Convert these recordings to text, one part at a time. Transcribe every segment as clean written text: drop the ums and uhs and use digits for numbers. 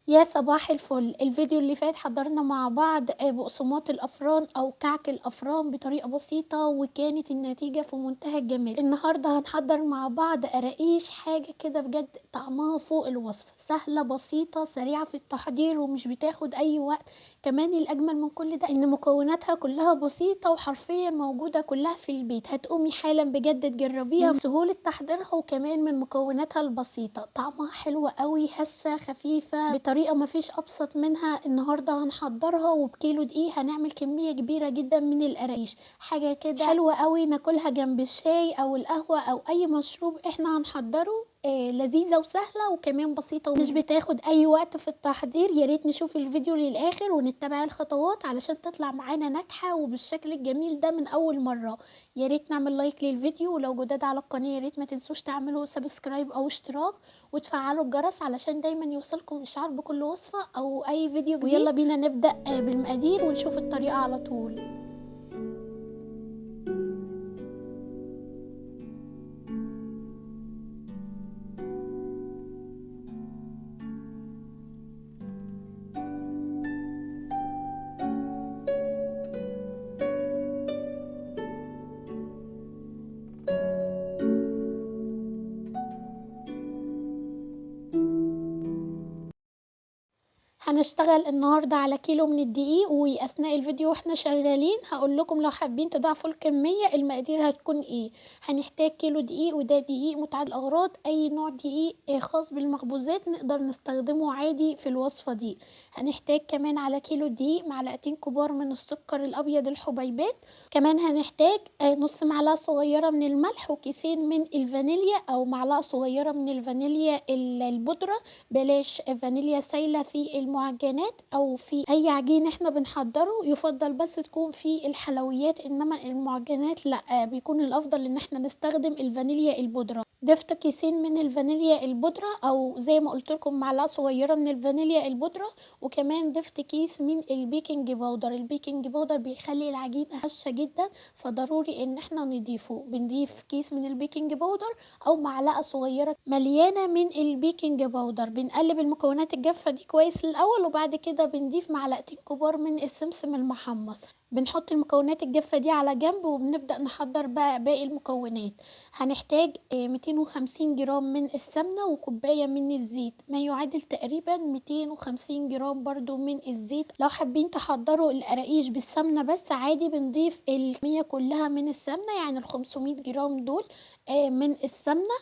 يا صباح الفل. الفيديو اللي فات حضرنا مع بعض بقسماط الأفران أو كعك الأفران بطريقة بسيطة، وكانت النتيجة في منتهى الجمال. النهاردة هنحضر مع بعض قراقيش، حاجة كده بجد طعمها فوق الوصف، سهلة بسيطة سريعة في التحضير ومش بتاخد أي وقت. كمان الأجمل من كل ده إن مكوناتها كلها بسيطة وحرفيا موجودة كلها في البيت. هتقومي حالا بجد تجربيها من سهولة تحضيرها، وكمان من مكوناتها البسيطة طعمها حلو قوي، هشة خفيفة بطريقة مفيش أبسط منها. النهاردة هنحضرها وبكيلو دقيق هنعمل كمية كبيرة جدا من القراقيش، حاجة كده حلوة قوي ناكلها جنب الشاي أو القهوة أو أي مشروب احنا هنحضره. لذيذة وسهلة وكمان بسيطة ومش بتاخد أي وقت في التحضير. يا ريت نشوف الفيديو للآخر ونتبع الخطوات علشان تطلع معانا ناجحة وبالشكل الجميل ده من أول مرة. يا ريت نعمل لايك للفيديو، ولو جداد على القناة يا ريت ما تنسوش تعملوا سبسكرايب أو اشتراك وتفعلوا الجرس علشان دايما يوصلكم إشعار بكل وصفة أو أي فيديو جديد. ويلا بينا نبدأ بالمقادير ونشوف الطريقة على طول. هنشتغل النهاردة على كيلو من الدقيق، وأثناء الفيديو واحنا شغالين هقول لكم لو حابين تضاعفوا الكمية المقادير هتكون ايه. هنحتاج كيلو دقيق، وده دقيق متعدد الأغراض، أي نوع دقيق خاص بالمخبوزات نقدر نستخدمه عادي في الوصفة دي. هنحتاج كمان على كيلو دقيق معلقتين كبار من السكر الأبيض الحبيبات. كمان هنحتاج نص معلقة صغيرة من الملح، وكيسين من الفانيليا أو معلقة صغيرة من الفانيليا البودرة. بلاش فانيليا سايلة في المعجنات او في اي عجين احنا بنحضره، يفضل بس تكون في الحلويات، انما المعجنات لا، بيكون الافضل ان احنا نستخدم الفانيليا البودرة. ضفت كيسين من الفانيليا البودرة او زي ما قلت لكم معلقة صغيرة من الفانيليا البودرة، وكمان ضفت كيس من البيكنج باودر. البيكنج باودر بيخلي العجينة هشة جدا، فضروري ان احنا نضيفه. بنضيف كيس من البيكنج باودر او معلقة صغيرة مليانة من البيكنج باودر. بنقلب المكونات الجافة دي كويس الاول، وبعد كده بنضيف معلقتين كبار من السمسم المحمص. بنحط المكونات الجافة دي على جنب وبنبدأ نحضر بقى باقي المكونات. هنحتاج 250 جرام من السمنة وكوباية من الزيت، ما يعادل تقريبا 250 جرام برضو من الزيت. لو حابين تحضروا القراقيش بالسمنة بس عادي، بنضيف الكمية كلها من السمنة، يعني ال 500 جرام دول من السمنة.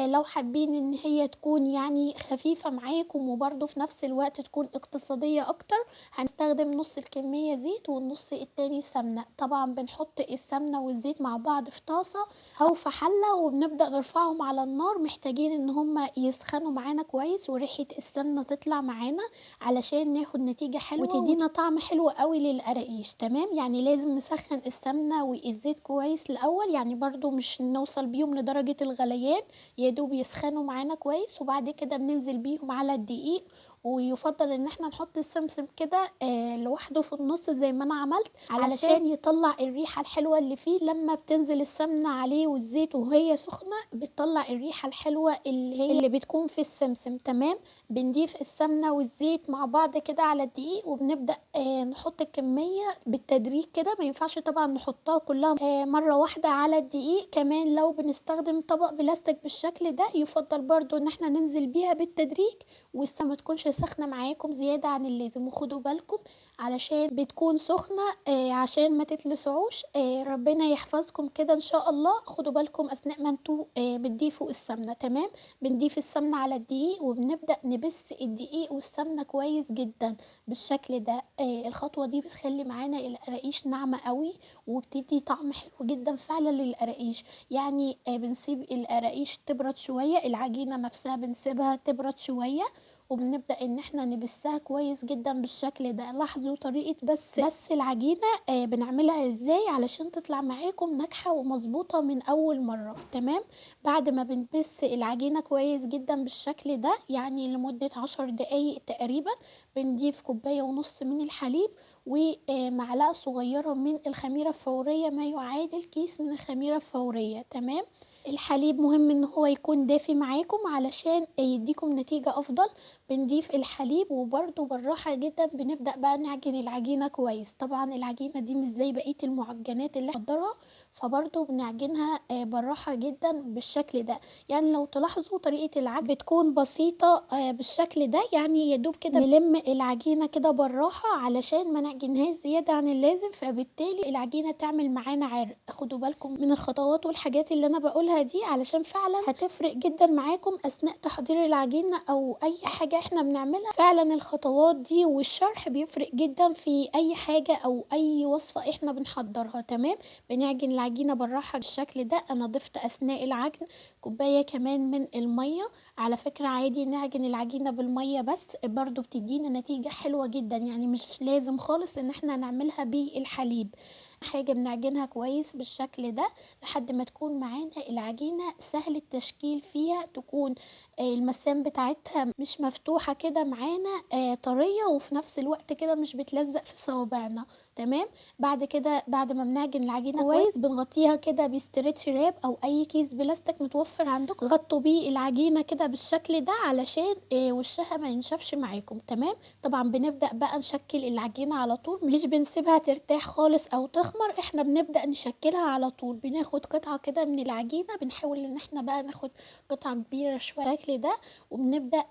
لو حابين ان هي تكون يعني خفيفة معاكم وبرضه في نفس الوقت تكون اقتصادية اكتر، هنستخدم نص الكمية زيت والنص التاني سمنة. طبعا بنحط السمنة والزيت مع بعض في طاسة او في حلة وبنبدأ نرفعهم على النار. محتاجين ان هما يسخنوا معانا كويس وريحة السمنة تطلع معانا علشان ناخد نتيجة حلوة وتدينا طعم حلو قوي للقراقيش. تمام، يعني لازم نسخن السمنة والزيت كويس الاول، يعني برضو مش نوصل بيهم لدرجة الغليان، يا دوب يسخنوا معانا كويس، وبعد كده بننزل بيهم على الدقيق. ويفضل ان احنا نحط السمسم كده لوحده في النص زي ما انا عملت، علشان يطلع الريحة الحلوة اللي فيه. لما بتنزل السمنة عليه والزيت وهي سخنة بتطلع الريحة الحلوة اللي بتكون في السمسم. تمام، بنضيف السمنة والزيت مع بعض كده على الدقيق، وبنبدأ نحط الكمية بالتدريج كده، ما ينفعش طبعا نحطها كلها مرة واحدة على الدقيق. كمان لو بنستخدم طبق بلاستيك بالشكل ده يفضل برضو ان احنا ننزل بيها بالتدريج، والسمنة ما تكونش سخنة معاكم زيادة عن اللازم. وخدوا بالكم علشان بتكون سخنة عشان ما تتلسعوش. ربنا يحفظكم كده ان شاء الله. خدوا بالكم اثناء ما انتوا بتضيفوا السمنة. تمام، بنضيف السمنة على الدقيق وبنبدأ نبس الدقيق والسمنة كويس جدا بالشكل ده. الخطوة دي بتخلي معانا القراقيش ناعمة قوي، وبتدي طعم حلو جدا فعلا للقراقيش. يعني بنسيب القراقيش تبرد شوية، العجينة نفسها بنسيبها تبرد شوية، وبنبدأ ان احنا نبسها كويس جدا بالشكل ده. لاحظوا طريقة بس العجينة بنعملها ازاي علشان تطلع معاكم ناجحة ومظبوطة من اول مرة. تمام، بعد ما بنبس العجينة كويس جدا بالشكل ده يعني لمدة 10 دقايق تقريبا، بنضيف كوباية ونص من الحليب ومعلقة صغيرة من الخميرة الفورية، ما يعادل كيس من الخميرة الفورية. تمام، الحليب مهم ان هو يكون دافي معاكم علشان يديكم نتيجة افضل. بنضيف الحليب وبرده بالراحة جدا بنبدأ بقى نعجن العجينة كويس. طبعا العجينة دي مش زي بقية المعجنات اللي بنحضرها، فبرده بنعجنها بالراحة جدا بالشكل ده. يعني لو تلاحظوا طريقة العجن بتكون بسيطة بالشكل ده، يعني يدوب كده نلم العجينة كده بالراحة علشان ما نعجنهاش زيادة عن اللازم، فبالتالي العجينة تعمل معانا عرق. خدوا بالكم من الخطوات والحاجات اللي انا بقولها دي علشان فعلا هتفرق جدا معاكم اثناء تحضير العجينة او اي حاجة احنا بنعملها. فعلا الخطوات دي والشرح بيفرق جدا في اي حاجة او اي وصفة احنا بنحضرها. تمام. بنعجن العجينة بالراحة بالشكل ده. انا ضفت اثناء العجن كوباية كمان من المية. على فكرة عادي نعجن العجينة بالمية بس برضو بتدينا نتيجة حلوة جدا، يعني مش لازم خالص ان احنا نعملها بالحليب. حاجة بنعجنها كويس بالشكل ده لحد ما تكون معانا العجينة سهل التشكيل فيها، تكون المسام بتاعتها مش مفتوحة كده معانا، طرية وفي نفس الوقت كده مش بتلزق في صوابعنا. تمام. بعد كده بعد ما بنعجن العجينة كويس بنغطيها كده بستريتش راب او اي كيس بلاستيك متوفر عندكم، غطوا بيه العجينة كده بالشكل ده علشان وشها ما ينشفش معاكم. تمام. طبعا بنبدأ بقى نشكل العجينة على طول، مش بنسيبها ترتاح خالص او تخمر، احنا بنبدأ نشكلها على طول. بناخد قطعة كده من العجينة، بنحاول ان احنا بقى ناخد قطعة كبيرة شوية بالشكل ده، وبنبدأ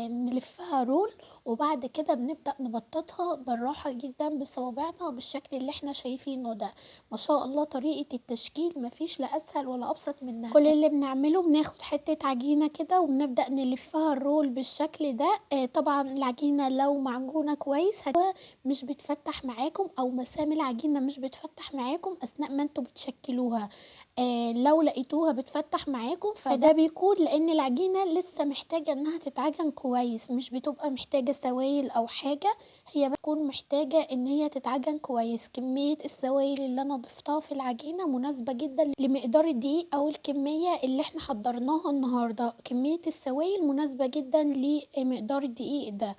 نلفها رول، وبعد كده بنبدأ نبططها بالراحة جدا بصوابعنا بالشكل اللي احنا شايفينه ده. ما شاء الله طريقة التشكيل مفيش لا اسهل ولا ابسط منها. كل اللي بنعمله بناخد حتة عجينة كده وبنبدأ نلفها الرول بالشكل ده. طبعا العجينة لو معجونة كويس مش بتفتح معاكم، او مسام العجينة مش بتفتح معاكم اثناء ما انتوا بتشكلوها. لو لقيتوها بتفتح معاكم فده بيكون لان العجينة لسه محتاجة انها تتعجن كويس، مش بتبقى محتاجة سوائل او حاجة، هي بتكون محتاجة ان هي تتعجن كويس. كمية السوائل اللي انا ضفتها في العجينة مناسبة جدا لمقدار الدقيق او الكمية اللي احنا حضرناها النهاردة. كمية السوائل مناسبة جدا لمقدار الدقيق ده.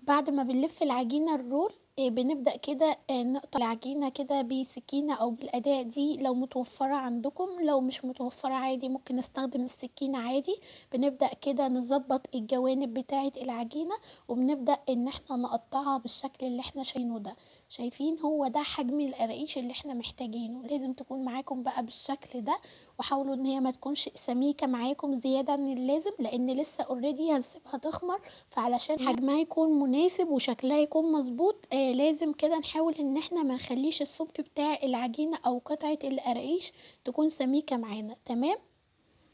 بعد ما بنلف العجينة الرول بنبدأ كده نقطع العجينة كده بسكينة أو بالأداة دي لو متوفرة عندكم، لو مش متوفرة عادي ممكن نستخدم السكينة عادي. بنبدأ كده نظبط الجوانب بتاعة العجينة وبنبدأ ان احنا نقطعها بالشكل اللي احنا شايفينه ده. شايفين هو ده حجم القراقيش اللي احنا محتاجينه، لازم تكون معاكم بقى بالشكل ده. وحاولوا ان هي ما تكونش سميكة معاكم زيادة عن اللازم لان لسه اوريدي هنسيبها تخمر، فعلشان حجمها يكون مناسب وشكلها يكون مظبوط لازم كده نحاول ان احنا ما نخليش السمك بتاع العجينة او قطعة القراقيش تكون سميكة معانا. تمام.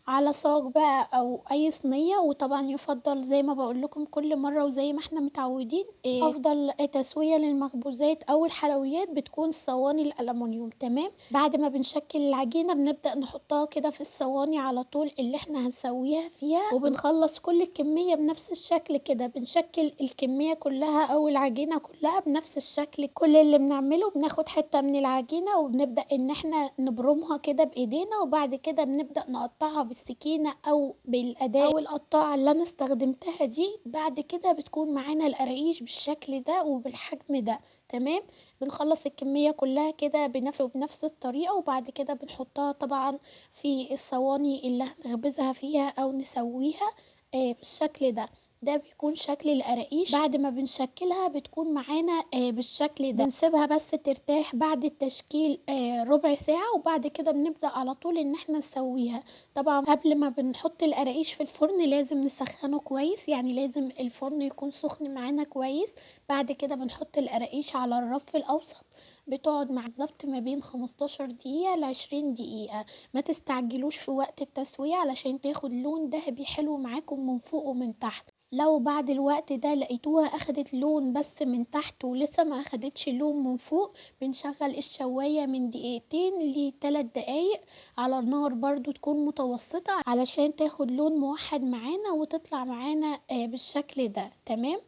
على صاج بقى او اي صينيه، وطبعا يفضل زي ما بقول لكم كل مره وزي ما احنا متعودين افضل تسويه للمخبوزات او الحلويات بتكون صواني الالومنيوم. تمام. بعد ما بنشكل العجينه بنبدا نحطها كده في الصواني على طول اللي احنا هنسويها فيها، وبنخلص كل الكميه بنفس الشكل كده. بنشكل الكميه كلها او العجينه كلها بنفس الشكل. كل اللي بنعمله بناخد حته من العجينه وبنبدا ان احنا نبرمها كده بايدينا، وبعد كده بنبدا نقطعها بالسكينة او بالأداة او القطاعة اللي انا استخدمتها دي. بعد كده بتكون معانا القراقيش بالشكل ده وبالحجم ده. تمام. بنخلص الكمية كلها كده بنفس الطريقة، وبعد كده بنحطها طبعا في الصواني اللي هنخبزها فيها او نسويها بالشكل ده. ده بيكون شكل القراقيش بعد ما بنشكلها، بتكون معانا بالشكل ده. بنسيبها بس ترتاح بعد التشكيل ربع ساعة، وبعد كده بنبدأ على طول ان احنا نسويها. طبعا قبل ما بنحط القراقيش في الفرن لازم نسخنه كويس، يعني لازم الفرن يكون سخن معانا كويس. بعد كده بنحط القراقيش على الرف الأوسط، بتقعد مع بالظبط ما بين 15 دقيقة ل20 دقيقة. ما تستعجلوش في وقت التسوية علشان تاخد لون ذهبي حلو معاكم من فوق ومن تحت. لو بعد الوقت ده لقيتوها اخدت لون بس من تحت ولسه ما اخدتش لون من فوق، بنشغل الشواية من دقيقتين ل3 دقايق على النار برضو تكون متوسطة علشان تاخد لون موحد معانا وتطلع معانا بالشكل ده. تمام.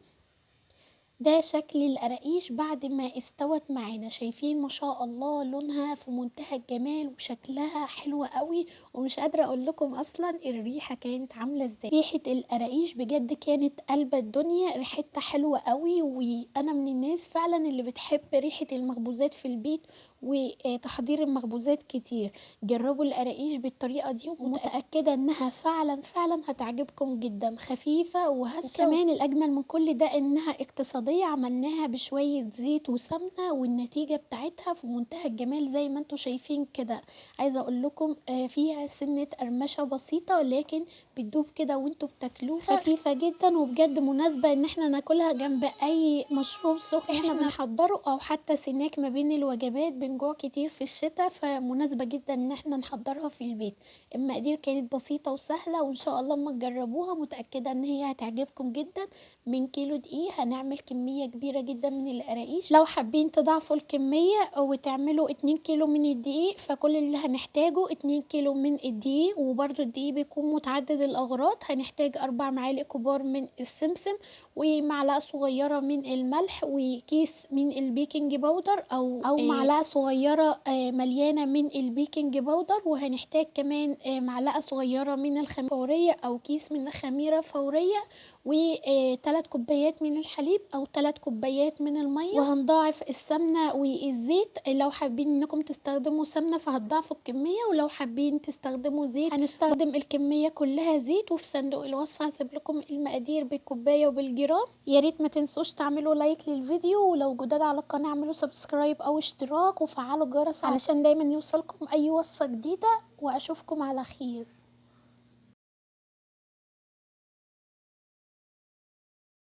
ده شكل القراقيش بعد ما استوت معانا. شايفين ما شاء الله لونها في منتهى الجمال وشكلها حلو قوي، ومش قادرة اقول لكم اصلا الريحة كانت عاملة ازاي. ريحة القراقيش بجد كانت قلب الدنيا، ريحتها حلوة قوي، وانا من الناس فعلا اللي بتحب ريحة المخبوزات في البيت وتحضير المخبوزات كتير. جربوا القراقيش بالطريقة دي ومتأكدة انها فعلا هتعجبكم جدا، خفيفة وهشة. وكمان الأجمل من كل ده انها اقتصادية، عملناها بشوية زيت وسمنة والنتيجة بتاعتها في منتهى الجمال زي ما انتوا شايفين كده. عايزة اقول لكم فيها سنة قرمشة بسيطة، لكن بتدوب كده وانتوا بتاكلوها، خفيفة جدا وبجد مناسبة ان احنا ناكلها جنب اي مشروب سخن احنا بنحضره، او حتى سناك ما بين الوجبات. بنجوع كتير في الشتاء، فمناسبة جدا ان احنا نحضرها في البيت. المقادير كانت بسيطة وسهلة، وان شاء الله اما تجربوها متأكدة ان هي هتعجبكم جدا. من كيلو دقيق هنعمل كمية كبيرة جدا من القراقيش. لو حابين تضاعفوا الكمية وتعملوا 2 كيلو من الدقيق، فكل اللي هنحتاجه 2 كيلو من الدقيق، وبرده الدقيق بيكون متعدد الأغراض. هنحتاج 4 معالق كبار من السمسم، ومعلقة صغيرة من الملح، وكيس من البيكنج باودر أو معلقة صغيرة مليانة من البيكنج باودر. وهنحتاج كمان معلقة صغيرة من الخميرة فورية أو كيس من الخميرة فورية، و3 كوبايات من الحليب أو 3 كوبايات من المية. وهنضاعف السمنة والزيت. لو حابين انكم تستخدموا سمنة فهتضاعفوا الكمية، ولو حابين تستخدموا زيت هنستخدم الكمية كلها زيت. وفي صندوق الوصف هسيب لكم المقادير بالكوباية وبالجرام. يا ريت ما تنسوش تعملوا لايك للفيديو، ولو جداد على القناة اعملوا سبسكرايب او اشتراك وفعلوا الجرس علشان دايما يوصلكم اي وصفة جديدة. واشوفكم على خير.